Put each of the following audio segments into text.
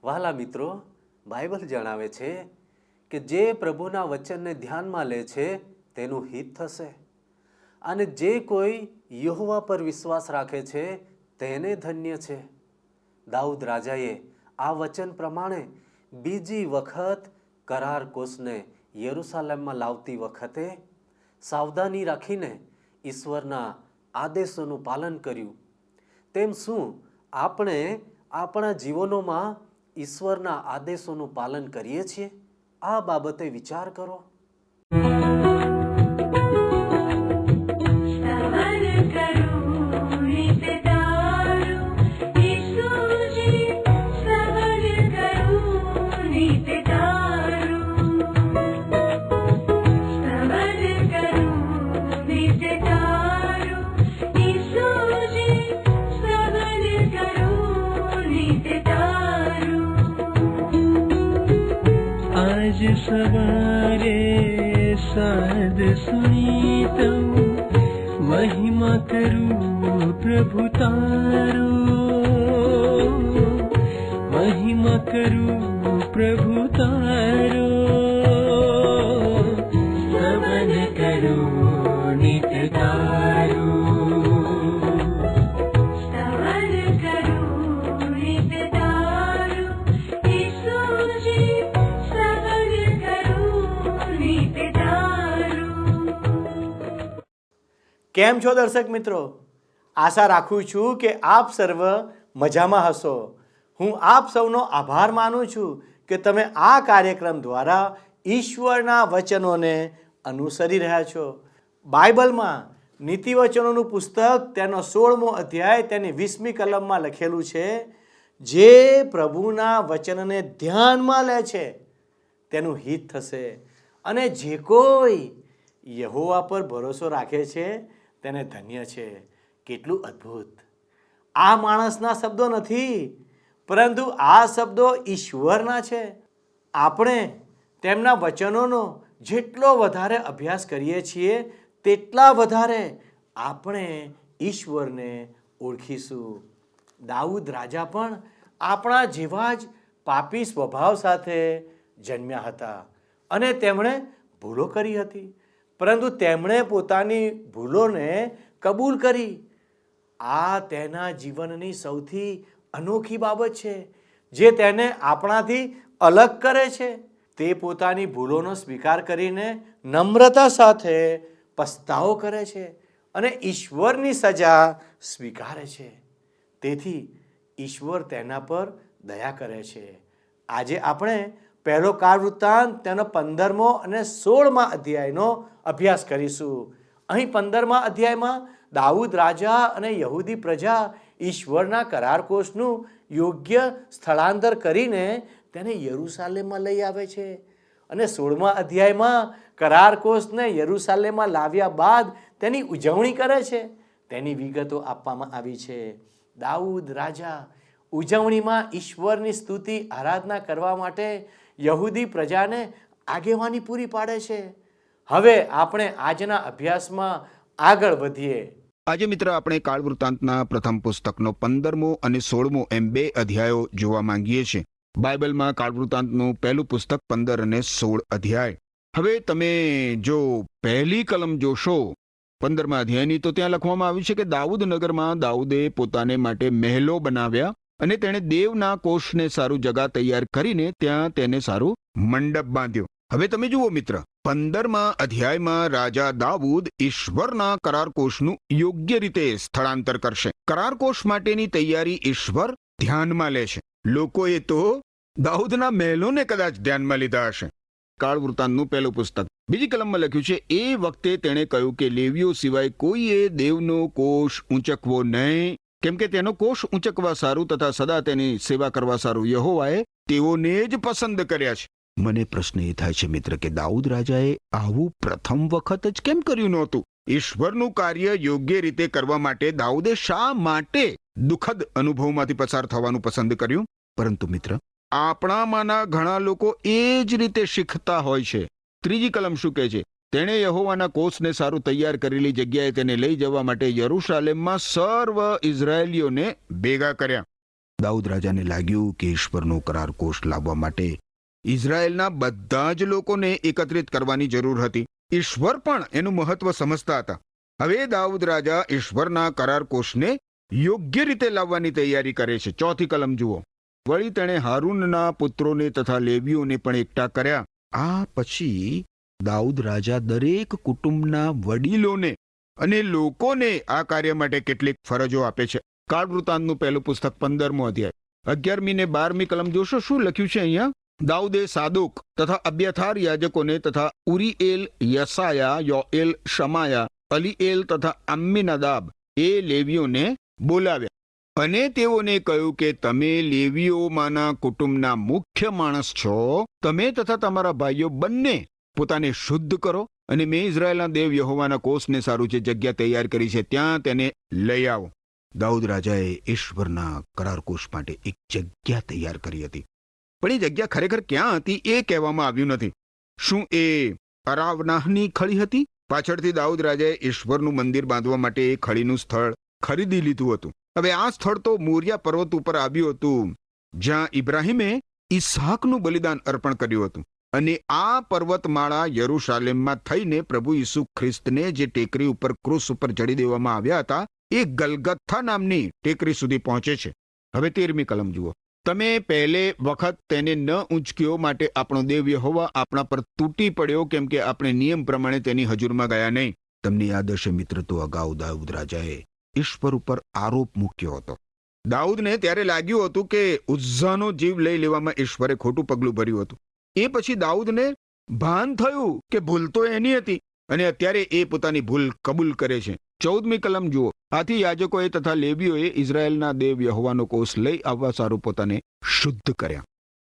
વહાલા મિત્રો, બાઇબલ જણાવે છે કે જે પ્રભુના વચનને ધ્યાનમાં લે છે તેનું હિત થશે, અને જે કોઈ યહોવા પર વિશ્વાસ રાખે છે તેને ધન્ય છે. દાઉદ રાજાએ આ વચન પ્રમાણે બીજી વખત કરાર કોષને યરૂશાલેમમાં લાવતી વખતે સાવધાની રાખીને ઈશ્વરના આદેશોનું પાલન કર્યું. તેમ શું આપણે આપણા જીવનોમાં ઈશ્વરના આદેશોનું પાલન કરીએ છીએ? આ બાબતે વિચાર કરો. आज सवारे साध सुनी तो महिमा करूं प्रभु तारो, महिमा करूं प्रभु तारो, स्तवन करूं नित तारो. કેમ છો દર્શક મિત્રો? આશા રાખું છું કે આપ સર્વ મજામાં હશો. હું આપ સૌનો આભાર માનું છું કે તમે આ કાર્યક્રમ દ્વારા ઈશ્વરના વચનોને અનુસરી રહ્યા છો. બાઇબલમાં નીતિવચનોનું પુસ્તક તેનો 16મો અધ્યાય તેની 20મી કલમમાં લખેલું છે, જે પ્રભુના વચનને ધ્યાનમાં લે છે તેનું હિત થશે, અને જે કોઈ યહોવા પર ભરોસો રાખે છે તેને ધન્ય છે. કેટલું અદ્ભુત! આ માણસના શબ્દો નથી, પરંતુ આ શબ્દો ઈશ્વરના છે. આપણે તેમના વચનોનો જેટલો વધારે અભ્યાસ કરીએ છીએ તેટલા વધારે આપણે ઈશ્વરને ઓળખીશું. દાઉદ રાજા પણ આપણા જેવા જ પાપી સ્વભાવ સાથે જન્મ્યા હતા, અને તેમણે ભૂલો કરી હતી, પરંતુ તેમણે પોતાની ભૂલોને કબૂલ કરી. આ તેના જીવનની સૌથી અનોખી બાબત છે, જે તેને આપણાથી અલગ કરે છે. તે પોતાની ભૂલોનો સ્વીકાર કરીને નમ્રતા સાથે પસ્તાવો કરે છે અને ઈશ્વરની સજા સ્વીકારે છે. તેથી ઈશ્વર તેના પર દયા કરે છે. આજે આપણે પહેલો કાળ વૃત્તાંત તેનો 15મો અને 16મા અધ્યાયનો અભ્યાસ કરીશું. અહીં 15મા અધ્યાયમાં દાઉદ રાજા અને યહૂદી પ્રજા ઈશ્વરના કરાર કોષનું યોગ્ય સ્થળાંતર કરીને તેને યરૂશાલેમમાં લઈ આવે છે, અને 16મા અધ્યાયમાં કરાર કોષને યરૂશાલેમમાં લાવ્યા બાદ તેની ઉજવણી કરે છે. તેની વિગતો આપવામાં આવી છે. દાઉદ રાજા ઉજવણીમાં ઈશ્વરની સ્તુતિ આરાધના કરવા માટે યહૂદી પ્રજાને આગેવાની પૂરી પાડે છે. હવે આપણે આજના અભ્યાસમાં આગળ વધીએ. આજે મિત્ર આપણે કાળ વૃત્તાંતના પ્રથમ પુસ્તકનો 15મો અને 16મો એમ 2 અધ્યાયો જોવા માંગીએ છીએ. બાઇબલમાં કાળ વૃત્તાંતનું પહેલું પુસ્તક 15 અને 16 અધ્યાય. હવે તમે જો પહેલી કલમ જોશો 15મા અધ્યાયની, તો ત્યાં લખવામાં આવ્યું છે કે દાઉદ નગરમાં દાઉદે પોતાને માટે મહેલો બનાવ્યા, અને તેણે દેવના કોષને સારું જગા તૈયાર કરીને ત્યાં તેને સારું મંડપ બાંધ્યો. હવે તમે જુઓ મિત્ર, 15મા અધ્યાયમાં રાજા દાઉદ ઈશ્વરના કરાર કોષનું યોગ્ય રીતે સ્થળાંતર કરશે. કરાર કોષ માટેની તૈયારી ઈશ્વર ધ્યાનમાં લે છે. લોકોએ તો દાઉદના મહેલોને કદાચ ધ્યાનમાં લીધા હશે. કાળ વૃત્તાંતનું પહેલું પુસ્તક 2જી કલમમાં લખ્યું છે, એ વખતે તેણે કહ્યું કે લેવીઓ સિવાય કોઈએ દેવનો કોષ ઊંચકવો નહીં, કેમ કે તેનો કોષ ઊંચકવા સારું તથા સદા તેની સેવા કરવા સારું યહોવાએ તેઓને જ પસંદ કર્યા છે. મને પ્રશ્ન એ થાય છે મિત્ર કે દાઉદ રાજાએ આવું પ્રથમ વખત જ કેમ કર્યું નહોતું? ઈશ્વરનું કાર્ય યોગ્ય રીતે કરવા માટે દાઉદે શા માટે દુઃખદ અનુભવમાંથી પસાર થવાનું પસંદ કર્યું? પરંતુ મિત્ર, આપણામાંના ઘણા લોકો એ જ રીતે શીખતા હોય છે. 3જી કલમ શું કહે છે? તેણે યહોવાના કોષને સારું તૈયાર કરેલી જગ્યાએ તેને લઈ જવા માટે યરૂશાલેમમાં સર્વ ઇઝરાયેલીઓને ભેગા કર્યા. દાઉદ રાજાને લાગ્યું કે ઈશ્વરનો કરાર કોષ લાવવા માટે ઇઝરાયેલના બધા જ લોકોને એકત્રિત કરવાની જરૂર હતી. ઈશ્વર પણ એનું મહત્વ સમજતા હતા. હવે દાઉદ રાજા ઈશ્વરના કરાર કોષને યોગ્ય રીતે લાવવાની તૈયારી કરે છે. 4 કલમ જુઓ. વળી તેણે હારૂનના પુત્રોને તથા લેવીઓને પણ એકઠા કર્યા. આ પછી દાઉદ રાજા દરેક કુટુંબના વડીલોને અને લોકોને આ કાર્ય માટે કેટલીક ફરજો આપે છે. કાળ વૃત્તાંતનું પહેલું પુસ્તક 15મો અધ્યાય 11મી ને 12મી કલમ જોશો શું લખ્યું છે અહીંયા. દાઉદે સાદોક તથા અબ્યાથાર યાજકોને તથા ઉરીએલ, યસાયા, યોએલ, શમાયા, અલીએલ તથા અમ્મીનાદાબ એ લેવીઓને બોલાવ્યા અને તેઓને કહ્યું કે તમે લેવીઓમાંના કુટુંબના મુખ્ય માણસ છો. તમે તથા તમારા ભાઈઓ બંને પોતાને શુદ્ધ કરો અને મેં ઇઝરાયેલના દેવ યહોવાના કોષને સારું જે જગ્યા તૈયાર કરી છે ત્યાં તેને લઈ આવો. દાઉદ રાજાએ ઈશ્વરના કરાર કોષ માટે એક જગ્યા તૈયાર કરી હતી, પણ એ જગ્યા ખરેખર ક્યાં હતી એ કહેવામાં આવ્યું નથી. શું એ અરાવનાહની ખળી હતી? પાછળથી દાઉદ રાજાએ ઈશ્વરનું મંદિર બાંધવા માટે એ ખળીનું સ્થળ ખરીદી લીધું હતું. હવે આ સ્થળ તો મોરિયા પર્વત ઉપર આવ્યું હતું, જ્યાં ઇબ્રાહિમે ઈસહાકનું બલિદાન અર્પણ કર્યું હતું. અને આ પર્વતમાળા યરૂશાલેમમાં થઈને પ્રભુ ઈસુ ખ્રિસ્તને જે ટેકરી ઉપર ક્રૂસ ઉપર જડી દેવામાં આવ્યા હતા એ ગલગથા નામની ટેકરી સુધી પહોંચે છે. હવે 13મી કલમ જુઓ. તમે પહેલે વખત તેને ન ઊંચક્યો માટે આપણો દેવ યહોવા આપણા પર તૂટી પડ્યો, કેમ કે આપણે નિયમ પ્રમાણે તેની હજુરમાં ગયા નહીં. તમને યાદ હશે મિત્ર, તો અગાઉ દાઉદ રાજાએ ઈશ્વર ઉપર આરોપ મૂક્યો હતો. દાઉદને ત્યારે લાગ્યું હતું કે ઉઝ્ઝાનો જીવ લઈ લેવામાં ઈશ્વરે ખોટું પગલું ભર્યું હતું. એ પછી દાઉદને ભાન થયું કે ભૂલ તો એની હતી અને અત્યારે એ પોતાની ભૂલ કબૂલ કરે છે. 14મી કલમ જુઓ. આથી યાજકોએ તથા લેવીઓએ ઇઝરાયેલના દેવ યહોવાનો કોષ લઈ આવવા સારું પોતાને શુદ્ધ કર્યા.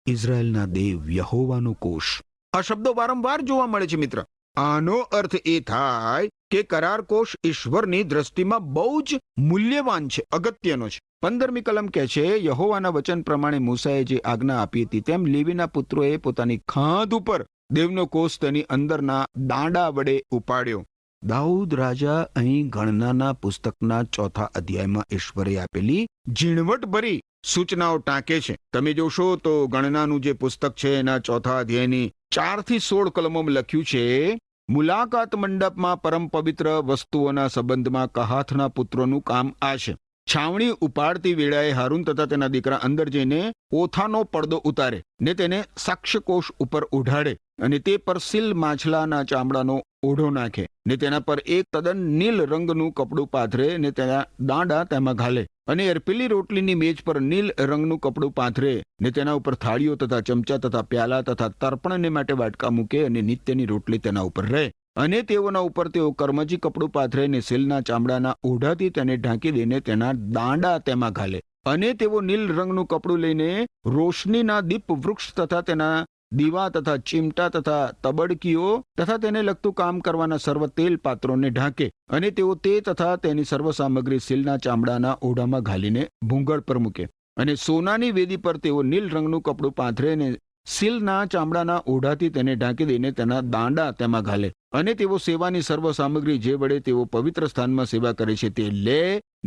ઇઝરાયેલના દેવ યહોવાનો કોષ, આ શબ્દો વારંવાર જોવા મળે છે મિત્ર. આનો અર્થ એ થાય કે કરાર કોષ ઈશ્વરની દ્રષ્ટિમાં બહુ જ મૂલ્યવાન છે, અગત્યનો છે. 15મી કલમ કહે છે, યહોવાના વચન પ્રમાણે મૂસાએ જે આજ્ઞા આપી હતી તેમ લેવીના પુત્રોએ પોતાની ખાંદ ઉપર દેવનો કોષ તેની અંદરના દાંડા વડે ઉપાડ્યો. દાઉદ રાજા અહીં ગણનાના પુસ્તકના 4થા અધ્યાયમાં ઈશ્વરે આપેલી ઝીણવટભરી સૂચનાઓ ટાંકે છે. તમે જોશો તો ગણનાનું જે પુસ્તક છે એના 4થા અધ્યાયની 4 થી 16 કલમોમાં લખ્યું છે, મુલાકાત મંડપમાં પરમ પવિત્ર વસ્તુઓના સંબંધમાં કહાથના પુત્રોનું કામ આ છે. છાવણી ઉપાડતી વેળાએ હારૂન તથા તેના દીકરા અંદર જઈને ઓથાનો પડદો ઉતારે ને તેને સાક્ષ્યકોષ ઉપર ઉઢાડે અને તે પર સીલ માછલાના ચામડાનો ઓઢો નાખે ને તેના પર એક તદ્દન નીલ રંગનું કપડું પાથરે ને તેના દાંડા તેમાં ઘાલે અને અર્પેલી રોટલીની મેજ પર નીલ રંગનું કપડું પાથરે ને તેના ઉપર થાળીઓ તથા ચમચા તથા પ્યાલા તથા તર્પણને માટે વાટકા મૂકે અને નિત્યની રોટલી તેના ઉપર રહે. અને તેઓના ઉપર તેઓ કર્મજી કપડું પાથરે ને સીલના ચામડાના ઓઢાથી તેને ઢાંકી દઈને તેના દાંડા તેમાં ઘાલે. અને તેઓ નીલ રંગનું કપડું લઈને રોશનીના દીપ વૃક્ષ તથા તેના દીવા તથા ચીમટા તથા તબડકીઓ તથા તેને લગતું કામ કરવાના સર્વ તેલ પાત્રોને ઢાંકે અને તેઓ તે તથા તેની સર્વ સામગ્રી સીલના ચામડાના ઓઢામાં ઘાલીને ભૂંગળ પર મૂકે. અને સોનાની વેદી પર તેઓ નીલ રંગનું કપડું પાથરે ને સીલના ચામડાના ઓઢાથી તેને ઢાંકી દઈને તેના દાંડા તેમાં ઘાલે. અને તેઓ સેવાની સર્વ સામગ્રી જે વડે તેઓ પવિત્ર સ્થાનમાં સેવા કરે છે તે લે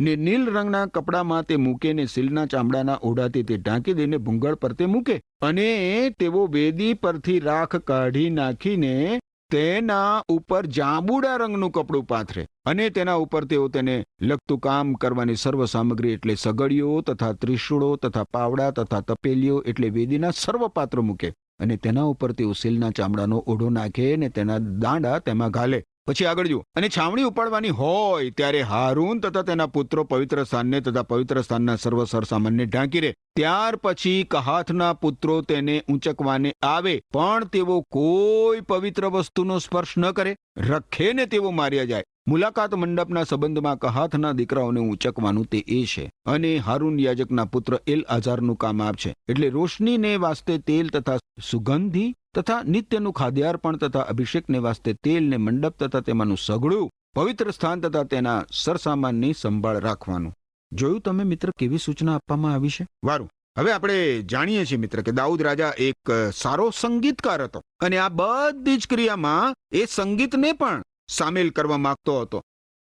ને નીલ રંગના કપડામાં તે મૂકે ને સીલના ચામડાના ઓઢાથી તે ઢાંકી દઈને ભૂંગળ પર તે મૂકે. અને તેઓ વેદી પરથી રાખ કાઢી નાખીને તેના ઉપર જાંબુડા રંગનું કપડું પાથરે અને તેના ઉપર તેઓ તેને લગતું કામ કરવાની સર્વ સામગ્રી એટલે સગડીઓ તથા ત્રિશૂળો તથા પાવડા તથા તપેલીઓ એટલે વેદીના સર્વ પાત્રો મૂકે અને તેના ઉપર તેઓ સીલના ચામડાનો ઓઢો નાખે ને તેના દાંડા તેમાં ઘાલે. પછી આગળ જુઓ. અને છાવણી ઉપાડવાની હોય ત્યારે હારૂન તથા તેના પુત્રો પવિત્ર સ્થાનને તથા પવિત્ર સ્થાનના સર્વ સરસામાનને ઢાંકી રહે. ત્યાર પછી કહાથના પુત્રો તેને ઊંચકવાને આવે, પણ તેઓ કોઈ પવિત્ર વસ્તુનો સ્પર્શ ન કરે, રખે ને તેઓ માર્યા જાય. મુલાકાત મંડપના સંબંધમાં કહાથના દીકરાઓને ઊંચકવાનું તે એ છે. અને હારૂન યાજકના પુત્ર એલ આઝારનું કામ આપ છે. એટલે રોશનીને વાસ્તે તેલ તથા સુગંધી તથા નિત્યનું ખાદ્યાર્પણ તથા અભિષેકને વાસ્તે તેલ ને મંડપ તથા તેમાંનું સઘળું પવિત્ર સ્થાન તથા તેના સરસામાનની સંભાળ રાખવાનું. જોયું તમે મિત્ર કેવી સૂચના આપવામાં આવી છે? વારું. હવે આપણે જાણીએ છીએ મિત્ર કે દાઉદ રાજા એક સારો સંગીતકાર હતો અને આ બધી જ ક્રિયામાં એ સંગીતને પણ સામેલ કરવા માંગતો હતો.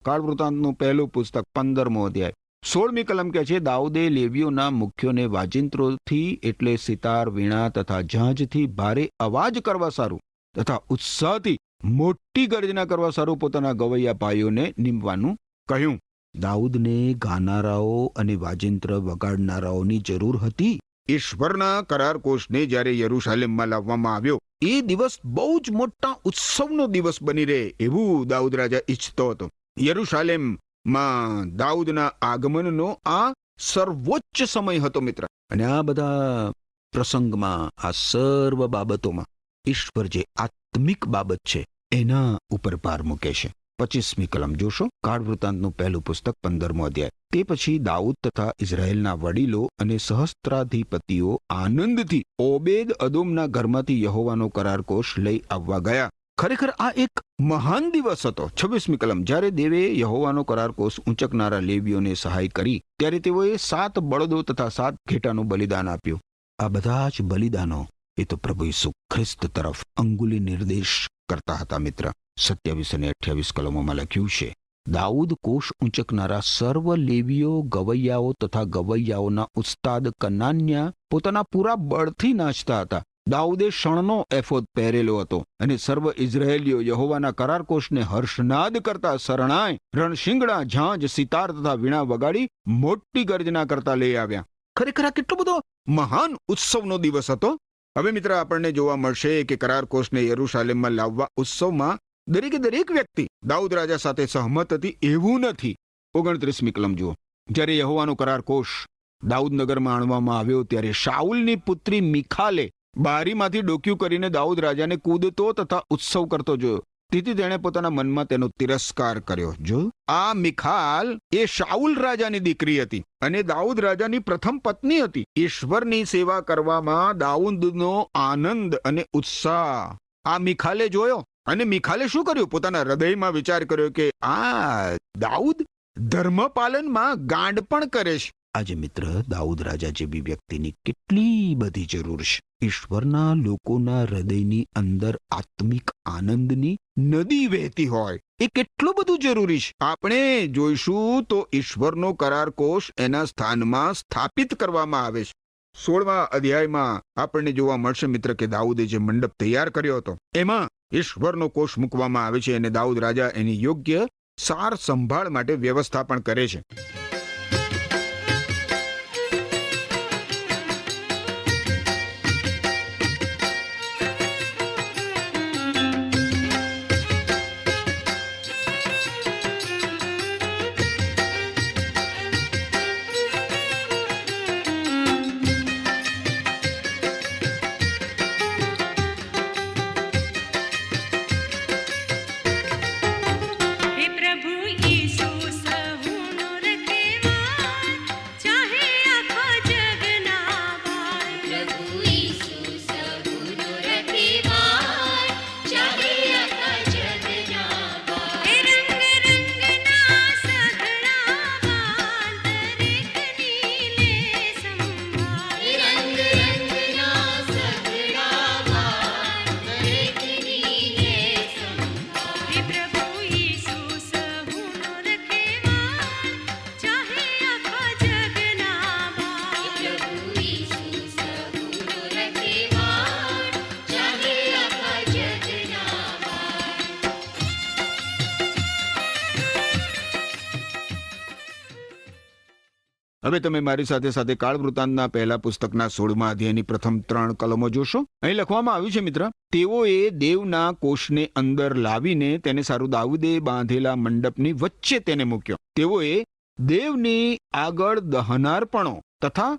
કાળ વૃત્તાંતનું પહેલું પુસ્તક 15મો અધ્યાય 16મી કલમ કહે છે, દાઉદે લેવીઓના મુખ્યોને વાજિંત્રોથી એટલે સિતાર, વીણા તથા ઝાંઝથી ભારે અવાજ કરવા સારું તથા ઉત્સાહથી મોટી ગર્જના કરવા સારું પોતાના ગવૈયા ભાઈઓને નીમવાનું કહ્યું. દાઉદને ગાનારાઓ અને વાજિંત્ર વગાડનારાઓની જરૂર હતી. ઈશ્વરના કરાર કોષને જ્યારે યરુશાલેમમાં લાવવામાં આવ્યો એ દિવસ બહુ જ મોટા ઉત્સવનો દિવસ બની રહે એવું દાઉદ રાજા ઈચ્છતો હતો. યરુશાલેમમાં દાઉદના આગમનનો આ સર્વોચ્ચ સમય હતો મિત્ર. અને આ બધા પ્રસંગમાં, આ સર્વ બાબતોમાં ઈશ્વર જે આત્મિક બાબત છે એના ઉપર ભાર મૂકે છે. 25મી કલમ જોશો, કાળ વૃત્તાંતનું પહેલું પુસ્તક 15મો અધ્યાય. તે પછી દાઉદ તથા ઇઝરાયેલના વડીલો અને સહસ્ત્રાધિપતિઓ આનંદથી ઓબેદ અદોમના ઘરમાંથી યહોવાનો કરાર કોષ લઈ આવવા ગયા. ખરેખર આ એક મહાન દિવસ હતો. 26મી કલમ, જ્યારે દેવે યહોવાનો કરાર કોષ ઊંચકનારા લેવીઓને સહાય કરી ત્યારે તેઓએ 7 બળદો તથા 7 ઘેટાનું બલિદાન આપ્યું. આ બધા જ બલિદાનો એ તો પ્રભુ ઈસુ ખ્રિસ્ત તરફ અંગુલી નિર્દેશ કરતા હતા મિત્ર. 27 અને 28 કલમોમાં લખ્યું છે, દાઉદ કોષ ઊંચકનારા સર્વ લેવીઓ, ગવૈયાઓ તથા ગવૈયાઓના ઉસ્તાદ કનાન્યા પોતાના પૂરા બળથી નાચતા હતા. દાઉદે શણનો એફોદ પહેરેલો હતો અને સર્વ ઇઝરાયેલીઓ યહોવાના કરાર કોષને હર્ષનાદ કરતા શરણાય, રણશિંગડા, ઝાંઝ, સિતાર તથા વીણા વગાડી મોટી ગર્જના કરતા લઈ આવ્યા. ખરેખર આ કેટલો બધો મહાન ઉત્સવનો દિવસ હતો. હવે મિત્ર આપણને જોવા મળશે કે કરાર કોષને યરુશાલેમમાં લાવવા ઉત્સવમાં દરેક વ્યક્તિ દાઉદ રાજા સાથે સહમત હતી એવું નથી. 29મી કલમ જુઓ, જ્યારે યહોવાનો કરાર કોષ દાઉદનગરમાં આણવામાં આવ્યો ત્યારે શાઉલની પુત્રી મિખાલે બારીમાંથી ડોક્યું કરીને દાઉદ રાજાને કૂદતો તથા ઉત્સવ કરતો જોયો. તેથી તેણે પોતાના મનમાં તેનો તિરસ્કાર કર્યો. જો આ મિખાલ એ શાઉલ રાજાની દીકરી હતી અને દાઉદ રાજાની પ્રથમ પત્ની હતી. ઈશ્વરની સેવા કરવામાં દાઉદનો આનંદ અને ઉત્સાહ આ મિખાલે જોયો અને મિખાલે શું કર્યું? પોતાના હૃદયમાં વિચાર કર્યો કે આ દાઉદ ધર્મપાલનમાં ગાંડ પણ કરે છે. આજે મિત્ર, દાઉદ રાજા જેવી વ્યક્તિની કેટલી બધી જરૂર છે. ઈશ્વરના લોકોના હૃદયની અંદર આત્મિક આનંદની નદી વહેતી હોય એ કેટલું બધું જરૂરી છે. આપણે જોઈશું તો ઈશ્વરનો કરાર કોષ એના સ્થાનમાં સ્થાપિત કરવામાં આવે છે. 16મા અધ્યાયમાં આપણને જોવા મળશે મિત્ર કે દાઉદે જે મંડપ તૈયાર કર્યો હતો એમાં ઈશ્વરનો કોષ મૂકવામાં આવે છે અને દાઉદ રાજા એની યોગ્ય સાર સંભાળ માટે વ્યવસ્થા પણ કરે છે. હવે તમે મારી સાથે સાથે કાળ વૃત્તાંતના પહેલા પુસ્તકના 16મા અધ્યાયની પ્રથમ 3 કલમો જોશો. અહીં લખવામાં આવ્યું છે મિત્ર, તેઓએ દેવના કોષને અંદર લાવીને તેને સારું દાઉદે બાંધેલા મંડપની વચ્ચે તેને મૂક્યો. તેઓએ દેવની આગળ દહનાર્પણો તથા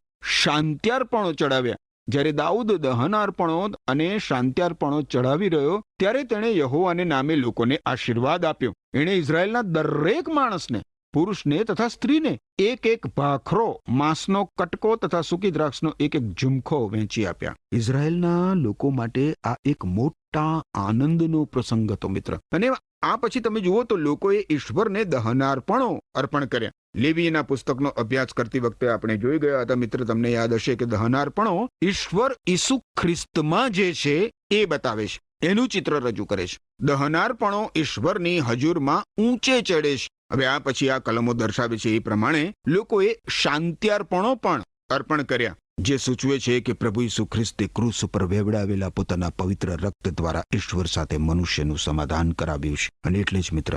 શાંત્યાર્પણો ચડાવ્યા. જ્યારે દાઉદ દહનાર્પણો અને શાંત્યાર્પણો ચડાવી રહ્યો ત્યારે તેણે યહોવાને નામે લોકોને આશીર્વાદ આપ્યો. એણે ઇઝરાયેલના દરેક માણસને, પુરુષને તથા સ્ત્રીને એક ભાખરો, માંસનો કટકો તથા સૂકી દ્રાક્ષનો એક ઝુમખો વહેંચી આપ્યા. ઇઝરાયેલના લોકો માટે આ એક મોટા આનંદનો પ્રસંગ હતો મિત્ર. અને આ પછી તમે જુઓ તો લોકોએ ઈશ્વરને દહનાર્પણો અર્પણ કર્યા. લેવીના પુસ્તકનો અભ્યાસ કરતી વખતે આપણે જોઈ ગયા હતા મિત્ર, તમને યાદ હશે કે દહનાર્પણો ઈશ્વર ઈસુ ખ્રિસ્તમાં જે છે એ બતાવે છે, એનું ચિત્ર રજૂ કરે છે. દહનાર્પણો ઈશ્વરની હજુરમાં ઊંચે ચડે છે. હવે આ પછી આ કલમો દર્શાવે છે એ પ્રમાણે લોકોએ શાંત્યાર્પણો પણ અર્પણ કર્યા, જે સૂચવે છે કે પ્રભુ ઈસુ ખ્રિસ્તે ક્રૂસ ઉપર વેવડાવેલા પોતાના પવિત્ર રક્ત દ્વારા ઈશ્વર સાથે મનુષ્યનું સમાધાન કરાવ્યું છે. અને એટલે જ મિત્ર,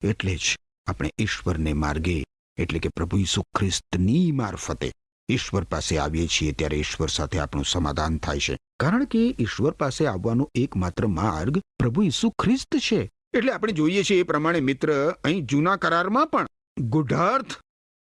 એટલે જ આપણે ઈશ્વરને માર્ગે એટલે કે પ્રભુ ઈસુ ખ્રિસ્તની મારફતે ઈશ્વર પાસે આવીએ છીએ ત્યારે ઈશ્વર સાથે આપણું સમાધાન થાય છે. કારણ કે ઈશ્વર પાસે આવવાનો એકમાત્ર માર્ગ પ્રભુ ઈસુ ખ્રિસ્ત છે. એટલે આપણે જોઈએ છીએ એ પ્રમાણે મિત્ર, અહીં જૂના કરારમાં પણ ગુઢાર્થ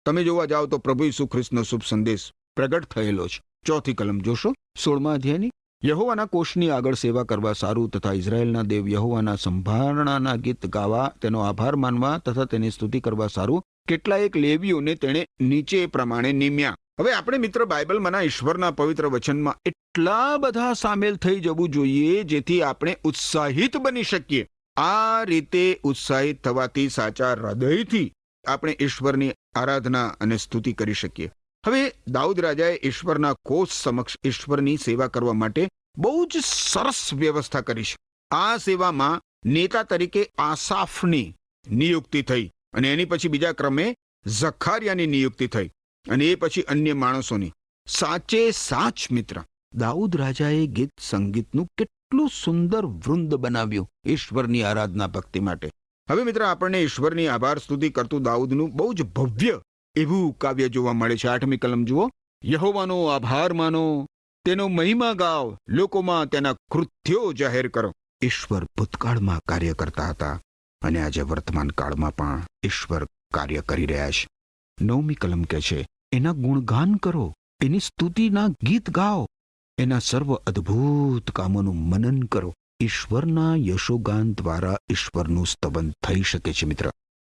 તમે જોવા જાઓ તો પ્રભુ ઈસુ ખ્રિસ્તનો શુભ સંદેશ પ્રગટ થયેલો છે. 4 કલમ જોશો 16મા અધ્યાયની. યહોવાના કોષની આગળ સેવા કરવા સારું તથા ઇઝરાયેલના દેવ યહોવાના સંભારણાના ગીત ગાવા, તેનો આભાર માનવા તથા તેની સ્તુતિ કરવા સારું કેટલાયક લેવીઓને તેણે નીચે પ્રમાણે નિમ્યા. હવે આપણે મિત્ર બાઇબલમાંના ઈશ્વરના પવિત્ર વચનમાં એટલા બધા સામેલ થઈ જવું જોઈએ જેથી આપણે ઉત્સાહિત બની શકીએ. આ રીતે ઉત્સાહિત થવાથી સાચા હૃદયથી આપણે ઈશ્વરની આરાધના અને સ્તુતિ કરી શકીએ. હવે દાઉદ રાજાએ ઈશ્વરના કોષ સમક્ષ ઈશ્વરની સેવા કરવા માટે બહુ જ સરસ વ્યવસ્થા કરી છે. આ સેવામાં નેતા તરીકે આસાફની નિયુક્તિ થઈ અને એની પછી બીજા ક્રમે ઝખારિયાની નિયુક્તિ થઈ અને એ પછી અન્ય માણસોની. સાચે સાચ મિત્ર, દાઉદ રાજાએ ગીત સંગીતનું કેટલું સુંદર વૃંદ બનાવ્યું ઈશ્વરની આરાધના ભક્તિ માટે. હવે મિત્ર, આપણને ઈશ્વરની આભાર સ્તુતિ કરતું દાઉદનું બહુ જ ભવ્ય એવું કાવ્ય જોવા મળે છે. 8મી કલમ જુઓ. યહોવાનો આભાર માનો, તેનો મહિમા ગાઓ, લોકોમાં તેના કૃત્યો જાહેર કરો. ઈશ્વર ભૂતકાળમાં કાર્ય કરતા હતા અને આજે વર્તમાન કાળમાં પણ ઈશ્વર કાર્ય કરી રહ્યા છે. 9મી કલમ કહે છે, એના ગુણગાન કરો, એની સ્તુતિના ગીત ગાઓ, એના સર્વ અદ્ભુત કામોનું મનન કરો. ઈશ્વરના યશોગાન દ્વારા ઈશ્વરનું સ્તવન થઈ શકે છે મિત્ર.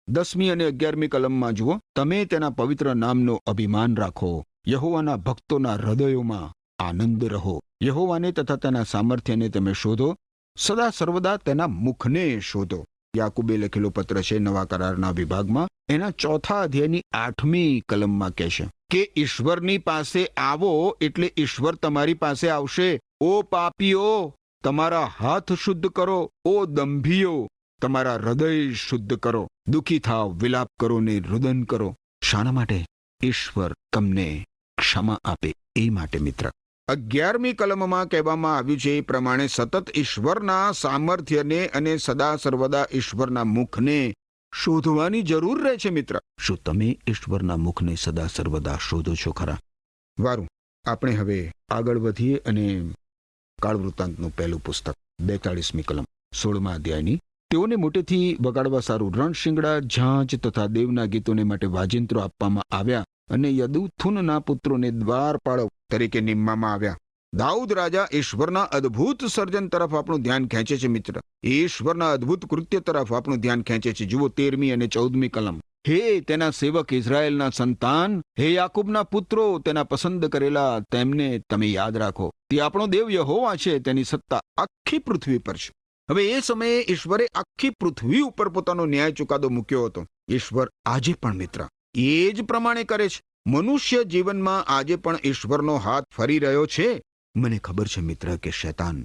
10મી અને 11મી કલમમાં જુઓ. તમે તેના પવિત્ર નામનો અભિમાન રાખો, યહોવાના ભક્તોના હૃદયોમાં આનંદ રહો. યહોવાને તથા તેના સામર્થ્યને તમે શોધો, સદા સર્વદા તેના મુખને શોધો. યાકૂબે લખેલો પત્ર છે નવા કરારના વિભાગમાં, એના 4થા અધ્યાયની 8મી કલમમાં કહે છે કે ઈશ્વરની પાસે આવો એટલે ઈશ્વર તમારી પાસે આવશે. ઓ પાપીઓ, તમારા હાથ શુદ્ધ કરો, ઓ દંભીઓ, તમારા હૃદય શુદ્ધ કરો. દુઃખી થાવ, વિલાપ કરો ને રુદન કરો. શાના માટે? ઈશ્વર તમને ક્ષમા આપે એ માટે મિત્ર. 11મી કલમમાં કહેવામાં આવ્યું છે એ પ્રમાણે સતત ઈશ્વરના સામર્થ્યને અને સદા સર્વદા ઈશ્વરના મુખને શોધવાની જરૂર રહે છે મિત્ર. શું તમે ઈશ્વરના મુખને સદા સર્વદા શોધો છો ખરા? વારું, આપણે હવે આગળ વધીએ અને કાળવૃત્તાંતનું પહેલું પુસ્તક 42મી કલમ 16મા અધ્યાયની. તેઓને મોટેથી વગાડવા સારું રણશિંગડા, ઝાંઝ તથા દેવના ગીતોને માટે વાજિંત્રો આપવામાં આવ્યા અને યદુથુનના પુત્રોને દ્વારપાળ તરીકે નિમવામાં આવ્યા. દાઉદ રાજા ઈશ્વરના અદ્ભુત સર્જન તરફ આપણું ધ્યાન ખેંચે છે મિત્ર. ઈશ્વરના અદ્ભુત કૃત્ય તરફ આપણું ધ્યાન ખેંચે છે. જુઓ 13મી અને 14મી કલમ. હે તેના સેવક ઇઝરાયેલના સંતાન, હે યાકૂબના પુત્રો, તેના પસંદ કરેલા, તેમને તમે યાદ રાખો. તે આપણો દેવ યહોવા છે, તેની સત્તા આખી પૃથ્વી પર છે. હવે એ સમયે ઈશ્વરે આખી પૃથ્વી ઉપર પોતાનો ન્યાય ચુકાદો મૂક્યો હતો. ઈશ્વર આજે પણ મિત્ર એ જ પ્રમાણે કરે છે. મનુષ્ય જીવનમાં આજે પણ ઈશ્વરનો હાથ ફરી રહ્યો છે. મને ખબર છે મિત્ર કે શૈતાન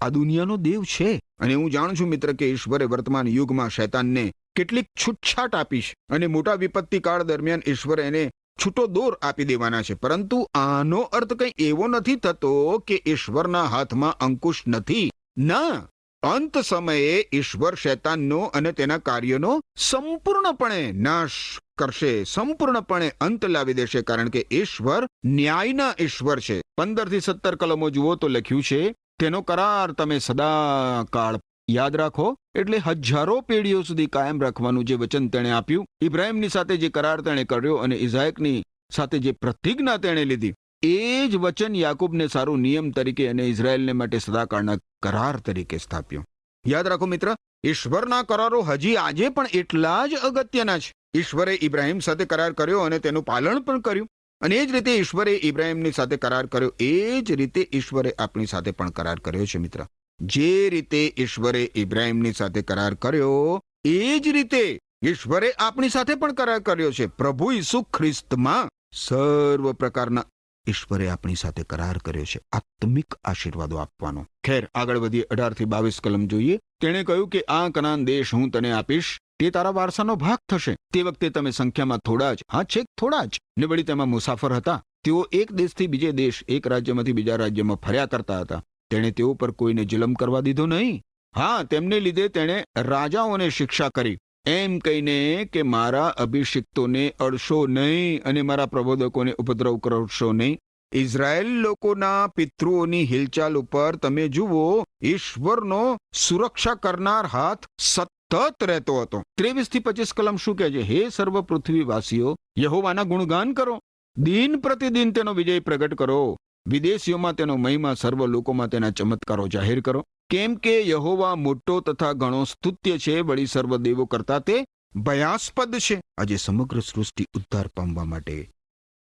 આ દુનિયાનો દેવ છે અને હું જાણું છું મિત્ર કે ઈશ્વરે વર્તમાન યુગમાં શૈતાનને કેટલીક છૂટછાટ આપી છે અને મોટા વિપત્તિ કાળ દરમિયાન ઈશ્વરે એને છૂટો દોર આપી દેવાના છે. પરંતુ આનો અર્થ કંઈ એવો નથી થતો કે ઈશ્વરના હાથમાં અંકુશ નથી. ના, અંત સમયે ઈશ્વર શૈતાનનો અને તેના કાર્યનો સંપૂર્ણપણે નાશ કરશે, સંપૂર્ણપણે અંત લાવી દેશે, કારણ કે ઈશ્વર ન્યાયના ઈશ્વર છે. 15 થી 17 કલમો જુઓ તો લખ્યું છે, તેનો કરાર તમે સદા કાળ યાદ રાખો, એટલે હજારો પેઢીઓ સુધી કાયમ રાખવાનું જે વચન તેણે આપ્યું. ઇબ્રાહીમની સાથે જે કરાર તેણે કર્યો અને ઇઝાયકની સાથે જે પ્રતિજ્ઞા તેણે લીધી, એ જ વચન યાકૂબને સારું નિયમ તરીકે અને ઇઝરાયેલને માટે સદાકાળના કરાર તરીકે સ્થાપ્યો. યાદ રાખો મિત્ર, ઈશ્વરના કરારો હજી આજે પણ એટલા જ અગત્યના છે. ઈશ્વરે ઇબ્રાહીમ સાથે કરાર કર્યો અને તેનું પાલન પણ કર્યું, અને એ જ રીતે ઈશ્વરે ઇબ્રાહીમની સાથે કરાર કર્યો, એ જ રીતે ઈશ્વરે આપણી સાથે પણ કરાર કર્યો છે મિત્ર. જે રીતે ઈશ્વરે ઇબ્રાહીમની સાથે કરાર કર્યો એ જ રીતે ઈશ્વરે આપણી સાથે પણ કરાર કર્યો છે. પ્રભુ ઈસુ ખ્રિસ્તમાં સર્વ પ્રકારના ઈશ્વરે આપણી સાથે કરાર કર્યો છે આત્મિક આશીર્વાદો આપવાનો. ખેર, આગળ વધીએ 18 થી 22 કલમ જોઈએ. તેણે કહ્યું કે આ કનાન દેશ હું તને આપીશ તે તારા વારસાનો ભાગ થશે. તે વખતે તમે સંખ્યામાં થોડા જ, હા છેક થોડા જ, ને વળી તેમાં મુસાફર હતા. તેઓ એક દેશથી બીજે દેશ, એક રાજ્યમાંથી બીજા રાજ્યમાં ફર્યા કરતા હતા. તેણે તેઓ પર કોઈને જુલમ કરવા દીધો નહીં. હા, તેમને લીધે તેણે રાજાઓને શિક્ષા કરી, એમ કહીને કે મારા અભિષિક્તોને અડશો નહીં અને મારા પ્રબોધકોને ઉપદ્રવ કરશો નહીં. ઇઝરાયેલ લોકોના પિતૃઓની હિલચાલ ઉપર તમે જુઓ, ઈશ્વરનો સુરક્ષા કરનાર હાથ સતત રહેતો હતો. 23 થી 25 કલમ શું કહે છે? હે સર્વ પૃથ્વીવાસીઓ, યહોવાના ગુણગાન કરો, દિન પ્રતિદિન તેનો વિજય પ્રગટ કરો, વિદેશીઓમાં તેનો મહિમા, સર્વ લોકોમાં તેના ચમત્કારો જાહેર કરો. કેમ કે યહોવા મોટો તથા ઘણો સ્તુત્ય છે, વળી સર્વ દેવો કરતા તે ભયાસ્પદ છે. આજે સમગ્ર સૃષ્ટિ ઉદ્ધાર પામવા માટે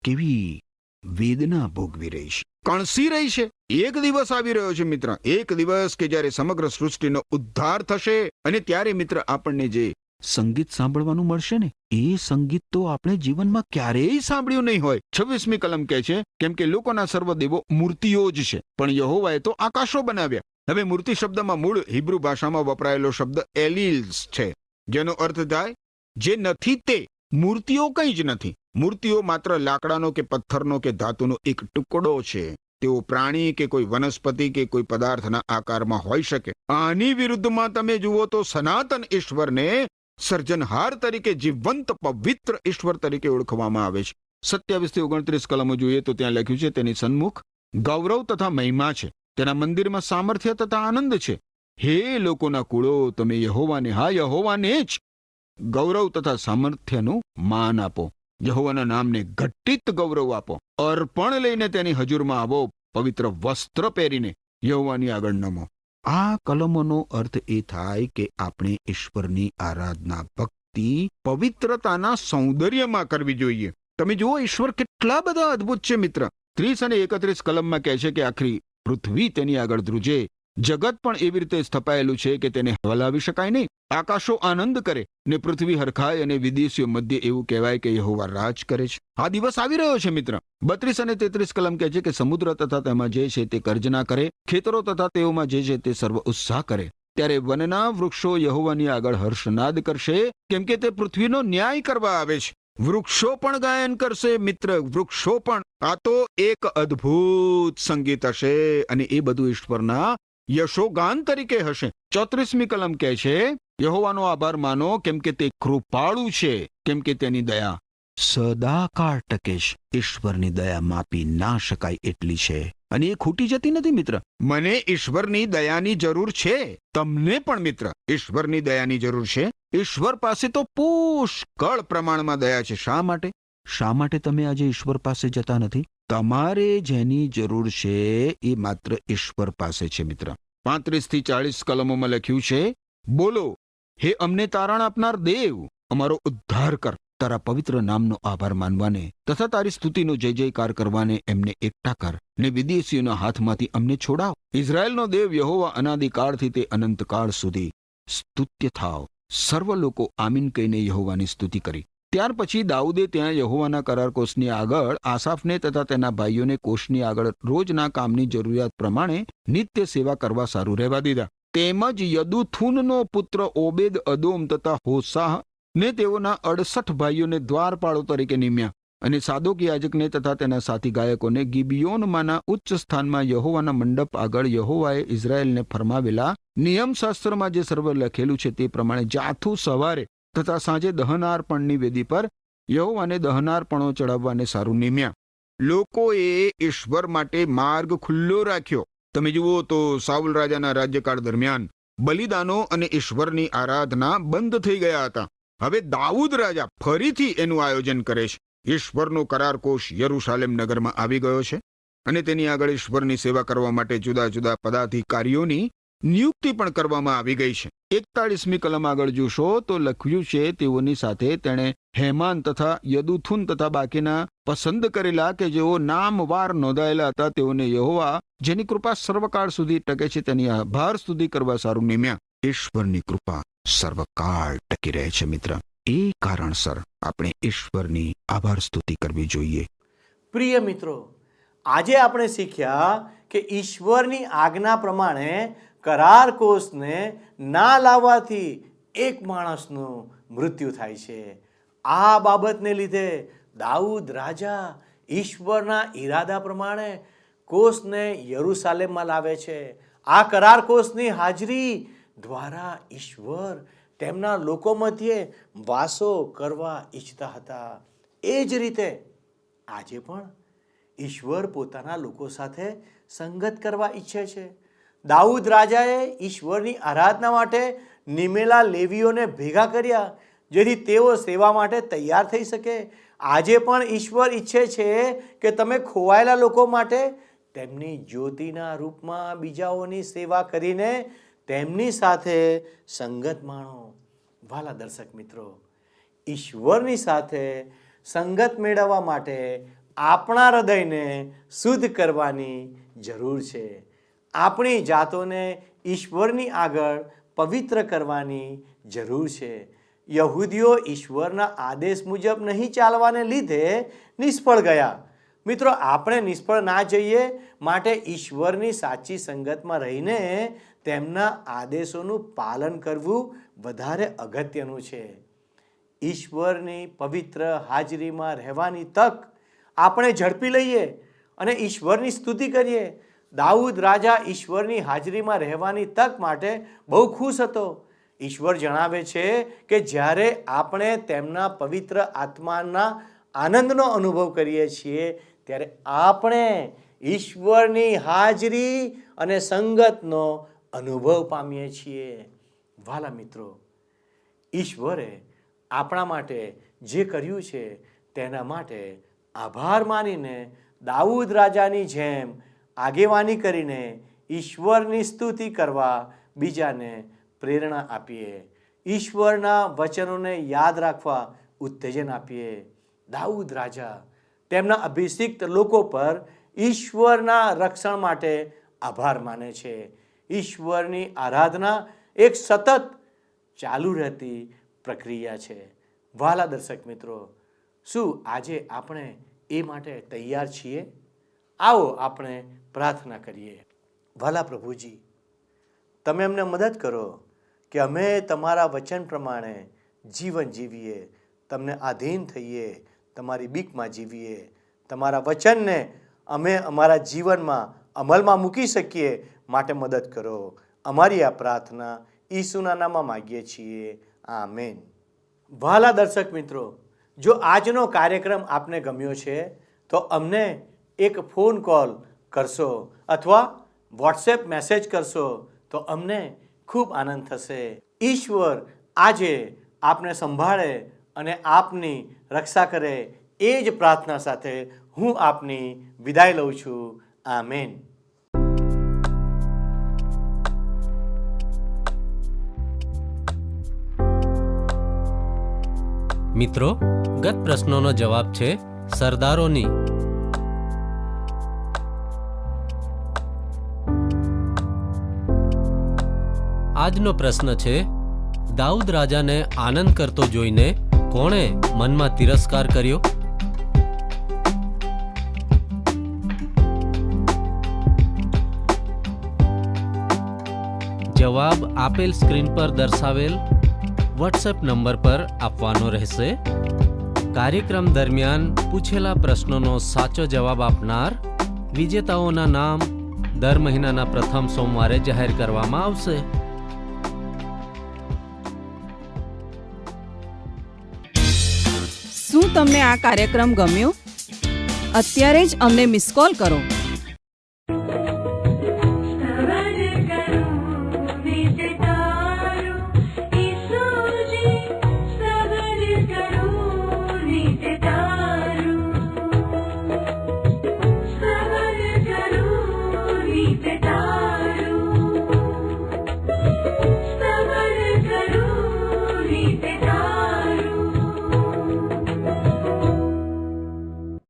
કેવી વેદના ભોગવી રહી છે, કણસી રહી છે. એક દિવસ આવી રહ્યો છે મિત્ર, એક દિવસ કે જ્યારે સમગ્ર સૃષ્ટિનો ઉદ્ધાર થશે, અને ત્યારે મિત્ર આપણને જે સંગીત સાંભળવાનું મળશે ને, એ સંગીત તો આપણે જીવનમાં ક્યારેય સાંભળ્યું નહીં હોય. 26મી કલમ કહે છે, કેમ કે લોકોના સર્વ દેવો મૂર્તિઓ જ છે, પણ યહોવાએ તો આકાશો બનાવ્યા. હવે મૂર્તિ શબ્દમાં મૂળ હિબ્રુ ભાષામાં વપરાયેલો શબ્દ એલિલ્સ છે, જેનો અર્થ થાય જે નથી તે. મૂર્તિઓ કંઈ જ નથી. મૂર્તિઓ માત્ર લાકડાનો કે પથ્થરનો કે ધાતુનો એક ટુકડો છે. તેઓ પ્રાણી કે કોઈ વનસ્પતિ કે કોઈ પદાર્થના આકારમાં હોઈ શકે. આની વિરુદ્ધમાં તમે જુઓ તો સનાતન ઈશ્વરને સર્જનહાર તરીકે, જીવંત પવિત્ર ઈશ્વર તરીકે ઓળખવામાં આવે છે. 27 થી 29 કલમો જોઈએ તો ત્યાં લખ્યું છે, તેની સન્મુખ ગૌરવ તથા મહિમા છે, તેના મંદિરમાં સામર્થ્ય તથા આનંદ છે. હે લોકોના કુળો, તમે યહોવાને, હા યહોવાને જ ગૌરવ તથા સામર્થ્યનું માન આપો. યહોવાના નામને ઘટિત ગૌરવ આપો. અર્પણ લઈને તેની હજુરમાં આવો, પવિત્ર વસ્ત્ર પહેરીને યહોવાની આગળ નમો. આ કલમોનો અર્થ એ થાય કે આપણે ઈશ્વરની આરાધના, ભક્તિ, પવિત્રતાના સૌંદર્યમાં કરવી જોઈએ. તમે જુઓ, ઈશ્વર કેટલા બધા અદ્ભુત છે મિત્ર. 30 અને 31 કલમમાં કહે છે કે આખરી પૃથ્વી તેની આગળ ધ્રુજે. જગત પણ એવી રીતે સ્થપાયેલું છે કે તેને હલાવી શકાય નહીં. આકાશો આનંદ કરે ને પૃથ્વી હરખાય, અને વિદેશીઓ મધ્ય એવું કહેવાય કે યહોવા રાજ કરે છે. આ દિવસ આવી રહ્યો છે મિત્ર. 32 અને 33 કલમ કહે છે કે સમુદ્ર તથા તેમાં જે છે તે ગર્જના કરે, ખેતરો તથા તેઓમાં જે છે તે સર્વ ઉત્સાહ કરે. ત્યારે વનના વૃક્ષો યહોવાની આગળ હર્ષનાદ કરશે, કેમ કે તે પૃથ્વીનો ન્યાય કરવા આવે છે. વૃક્ષો પણ ગાયન કરશે મિત્ર, વૃક્ષો પણ. આ તો એક અદ્ભુત સંગીત હશે, અને એ બધું ઈશ્વરના યશોગાન તરીકે હશે. 34મી કલમ કહે છે, યહોવાનો આભાર માનો, કેમ કે તે કૃપાળુ છે, કેમ કે તેની દયા સદાકાળ ટકે છે. ઈશ્વરની દયા માપી ના શકાય એટલી છે, અને એ ખૂટી જતી નથી મિત્ર. મને ઈશ્વરની દયાની જરૂર છે, તમને પણ મિત્ર ઈશ્વરની દયાની જરૂર છે. ઈશ્વર પાસે તો પુષ્કળ પ્રમાણમાં દયા છે. શા માટે? શા માટે તમે આજે ઈશ્વર પાસે જતા નથી? તમારે જેની જરૂર છે એ માત્ર ઈશ્વર પાસે છે મિત્ર. 35 થી 40 કલમોમાં લખ્યું છે, બોલો, હે અમને તારણ આપનાર દેવ, અમારો ઉદ્ધાર કર. તારા પવિત્ર નામનો આભાર માનવાને તથા તારી સ્તુતિનો જય જયકાર કરવાને એમને એકઠા કર, ને વિદેશીઓના હાથમાંથી અમને છોડાવ. ઇઝરાયેલનો દેવ યહોવા અનાદિકાળથી તે અનંતકાળ સુધી સ્તુત્ય થાવ. સર્વ લોકો આમીન કહીને યહોવાની સ્તુતિ કરી. ત્યાર પછી દાઉદે ત્યાં યહોવાના કરાર કોષની આગળ આસાફને તથા તેના ભાઈઓને કોષની આગળ રોજના કામની જરૂરિયાત પ્રમાણે નિત્ય સેવા કરવા સારું રહેવા દીધા. તેમજ યદુથુનનો પુત્ર ઓબેદ અદોમ તથા હોસાહ ને તેઓના 68 ભાઈઓને દ્વારપાળો તરીકે નિમ્યા, અને સાદોક યાજકને તથા તેના સાથી ગાયકોને ગિબિયોનમાંના ઉચ્ચ સ્થાનમાં યહોવાના મંડપ આગળ યહોવાએ ઇઝરાયેલને ફરમાવેલા નિયમશાસ્ત્રમાં જે સર્વ લખેલું છે તે પ્રમાણે જાથું સવારે તથા સાંજે દહનાર્પણની વેદી પર યહોવાને દહનાર્પણો ચડાવવાને સારું નિમ્યા. લોકોએ ઈશ્વર માટે માર્ગ ખુલ્લો રાખ્યો. તમે જુઓ તો સાઉલ રાજાના રાજ્યકાળ દરમિયાન બલિદાનો અને ઈશ્વરની આરાધના બંધ થઈ ગયા હતા. હવે દાઉદ રાજા ફરીથી એનું આયોજન કરે છે. ઈશ્વરનો કરારકોષ યરૂશાલેમ નગરમાં આવી ગયો છે, અને તેની આગળ ઈશ્વરની સેવા કરવા માટે જુદા જુદા પદાધિકારીઓની નિયુક્તિ પણ કરવામાં આવી ગઈ છે. 41મી કલમ આગળ જોશો તો લખ્યું છે, તેઓની સાથે તેણે હેમાન તથા યદુથુન તથા બાકીના પસંદ કરેલા કે જેઓ નામવાર નોંધાયેલા હતા, તેઓને યહોવા જેની કૃપા સર્વકાળ સુધી ટકે છે તેની આભાર સ્તુતિ કરવા સારું નિમ્યા. ઈશ્વરની કૃપા સર્વકાળ ટકી રહે છે મિત્ર. એ કારણસર આપણે ઈશ્વરની આભાર સ્તુતિ કરવી જોઈએ. પ્રિય મિત્રો, આજે આપણે શીખ્યા કે ઈશ્વરની આજ્ઞા પ્રમાણે કરાર કોષને ના લાવવાથી એક માણસનું મૃત્યુ થાય છે. આ બાબતને લીધે દાઉદ રાજા ઈશ્વરના ઈરાદા પ્રમાણે કોષને યરૂશાલેમમાં લાવે છે. આ કરાર કોષની હાજરી દ્વારા ઈશ્વર તેમના લોકો મધ્યે વાસો કરવા ઈચ્છતા હતા. એ જ રીતે આજે પણ ઈશ્વર પોતાના લોકો સાથે સંગત કરવા ઈચ્છે છે. દાઉદ રાજાએ ઈશ્વરની આરાધના માટે નિમેલા લેવીઓને ભેગા કર્યા જેથી તેઓ સેવા માટે તૈયાર થઈ શકે. આજે પણ ઈશ્વર ઈચ્છે છે કે તમે ખોવાયેલા લોકો માટે તેમની જ્યોતિના રૂપમાં બીજાઓની સેવા કરીને તેમની સાથે સંગત માણો. વાલા દર્શક મિત્રો, ઈશ્વરની સાથે સંગત મેળવવા માટે આપણા હૃદયને શુદ્ધ કરવાની જરૂર છે. આપણી જાતોને ઈશ્વરની આગળ પવિત્ર કરવાની જરૂર છે. યહૂદીઓ ઈશ્વરના આદેશ મુજબ નહીં ચાલવાને લીધે નિષ્ફળ ગયા. મિત્રો, આપણે નિષ્ફળ ના જઈએ માટે ઈશ્વરની સાચી સંગતમાં રહીને તેમના આદેશોનું પાલન કરવું વધારે અગત્યનું છે. ઈશ્વરની પવિત્ર હાજરીમાં રહેવાની તક આપણે ઝડપી લઈએ અને ઈશ્વરની સ્તુતિ કરીએ. દાઉદ રાજા ઈશ્વરની હાજરીમાં રહેવાની તક માટે બહુ ખુશ હતો. ઈશ્વર જણાવે છે કે જ્યારે આપણે તેમના પવિત્ર આત્માના આનંદનો અનુભવ કરીએ છીએ ત્યારે આપણે ઈશ્વરની હાજરી અને સંગતનો અનુભવ પામીએ છીએ. વાલા મિત્રો, ઈશ્વરે આપણા માટે જે કર્યું છે તેના માટે આભાર માનીને દાઉદ રાજાની જેમ આગેવાની કરીને ઈશ્વરની સ્તુતિ કરવા બીજાને પ્રેરણા આપીએ. ઈશ્વરના વચનોને યાદ રાખવા ઉત્તેજન આપીએ. દાઉદ રાજા તેમના અભિષિક્ત લોકો પર ઈશ્વરના રક્ષણ માટે આભાર માને છે. ઈશ્વરની આરાધના એક સતત ચાલુ રહેતી પ્રક્રિયા છે. વાલા દર્શક મિત્રો, શું આજે આપણે એ માટે તૈયાર છીએ? આવો આપણે પ્રાર્થના કરીએ. વાલા પ્રભુજી, તમે અમને મદદ કરો કે અમે તમારા વચન પ્રમાણે જીવન જીવીએ, તમને આધીન થઈએ, તમારી બીકમાં જીવીએ. તમારા વચનને અમે અમારા જીવનમાં અમલમાં મૂકી શકીએ માટે મદદ કરો. અમારી આ પ્રાર્થના ઈસુના નામમાં માગીએ છીએ. આમેન. વહાલા દર્શક મિત્રો, જો આજનો કાર્યક્રમ આપને ગમ્યો છે તો અમને એક ફોન કોલ કરશો અથવા વોટ્સએપ મેસેજ કરશો તો અમને ખૂબ આનંદ થશે. ઈશ્વર આજે આપને સંભાળે અને આપની રક્ષા કરે એ જ પ્રાર્થના સાથે હું આપની વિદાય લઉં છું. આમેન. મિત્રો, ગત પ્રશ્નોનો જવાબ છે સરદારોની. આજનો પ્રશ્ન છે, દાઉદ રાજાને આનંદ કરતો જોઈને કોણે મનમાં તિરસ્કાર કર્યો? જવાબ આપેલ સ્ક્રીન પર દર્શાવેલ વોટ્સએપ નંબર પર આપવાનો રહેશે. કાર્યક્રમ દરમિયાન પૂછેલા પ્રશ્નોનો સાચો જવાબ આપનાર વિજેતાઓના નામ દર મહિનાના પ્રથમ સોમવારે જાહેર કરવામાં આવશે. શું તમને આ કાર્યક્રમ ગમ્યો? અત્યારે જ અમને મિસ કોલ કરો.